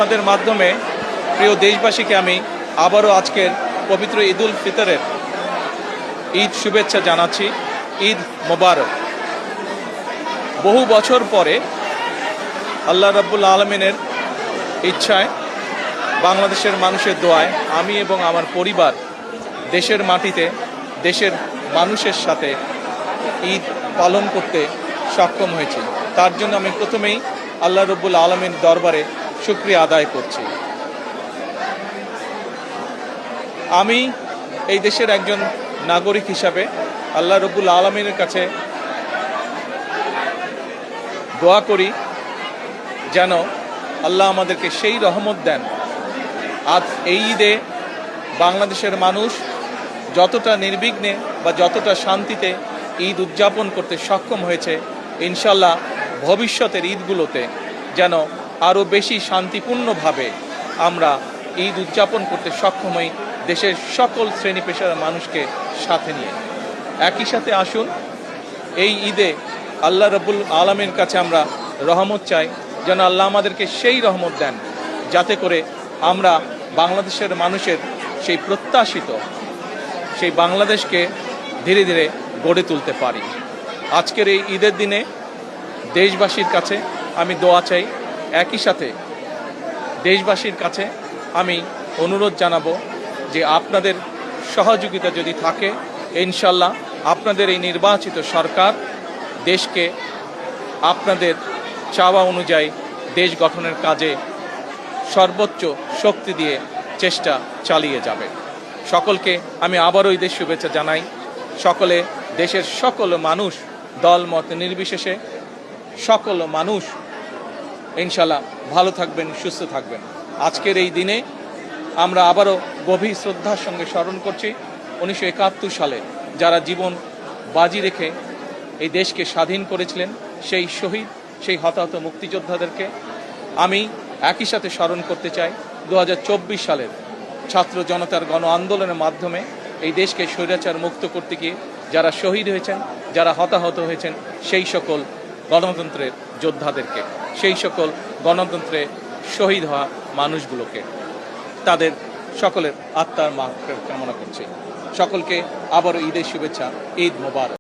আপনাদের মাধ্যমে প্রিয় দেশবাসীকে আমি আবারও আজকের পবিত্র ঈদুল ফিতরের ঈদ শুভেচ্ছা জানাচ্ছি। ঈদ মোবারক। বহু বছর পরে আল্লাহ রাব্বুল আলামিনের ইচ্ছায়, বাংলাদেশের মানুষের দোয়ায় আমি এবং আমার পরিবার দেশের মাটিতে দেশের মানুষের সাথে ঈদ পালন করতে সক্ষম হয়েছি। তার জন্য আমি প্রথমেই আল্লাহ রাব্বুল আলামিনের দরবারে শুকরিয়া আদায় করছি। আমি এই দেশের একজন নাগরিক হিসাবে আল্লাহ রাব্বুল আলামিনের কাছে দোয়া করি যেন আল্লাহ আমাদেরকে সেই রহমত দেন। আজ এই ঈদে বাংলাদেশের মানুষ যতটা নির্বিঘ্নে বা যতটা শান্তিতে ঈদ উদযাপন করতে সক্ষম হয়েছে, ইনশাল্লাহ ভবিষ্যতের ঈদগুলোতে যেন আরও বেশি শান্তিপূর্ণভাবে আমরা ঈদ উদযাপন করতে সক্ষম হই, দেশের সকল শ্রেণী পেশার মানুষকে সাথে নিয়ে। একই সাথে আসুন এই ঈদে আল্লাহ রাব্বুল আলামিনের কাছে আমরা রহমত চাই, যেন আল্লাহ আমাদেরকে সেই রহমত দেন যাতে করে আমরা বাংলাদেশের মানুষের সেই প্রত্যাশিত সেই বাংলাদেশকে ধীরে ধীরে গড়ে তুলতে পারি। আজকের এই ঈদের দিনে দেশবাসীর কাছে আমি দোয়া চাই। একই সাথে দেশবাসীর কাছে আমি অনুরোধ জানাবো যে আপনাদের সহযোগিতা যদি থাকে, ইনশাল্লাহ আপনাদের এই নির্বাচিত সরকার দেশকে আপনাদের চাওয়া অনুযায়ী দেশ গঠনের কাজে সর্বোচ্চ শক্তি দিয়ে চেষ্টা চালিয়ে যাবে। সকলকে আমি আবারও ঈদের শুভেচ্ছা জানাই। সকলে দেশের সকল মানুষ দলমত নির্বিশেষে সকল মানুষ ইনশাল্লাহ ভালো থাকবেন, সুস্থ থাকবেন। আজকের এই দিনে আমরা আবারও গভীর শ্রদ্ধার সঙ্গে স্মরণ করছি 1971 সালে যারা জীবন বাজি রেখে এই দেশকে স্বাধীন করেছিলেন, সেই শহীদ, সেই হতাহত মুক্তিযোদ্ধাদেরকে আমি একই সাথে স্মরণ করতে চাই 2024 সালের ছাত্র জনতার গণ আন্দোলনের মাধ্যমে এই দেশকে স্বৈরাচার মুক্ত করতে গিয়ে যারা শহীদ হয়েছেন, যারা হতাহত হয়েছেন, সেই সকল গণতন্ত্রের যোদ্ধাদেরকে, সেই সকল গণতন্ত্রে শহীদ হওয়া মানুষগুলোকে, তাদের সকলের আত্মার মাগফিরাত কামনা করছি। সকলকে আবারও ঈদের শুভেচ্ছা। ঈদ মোবারক।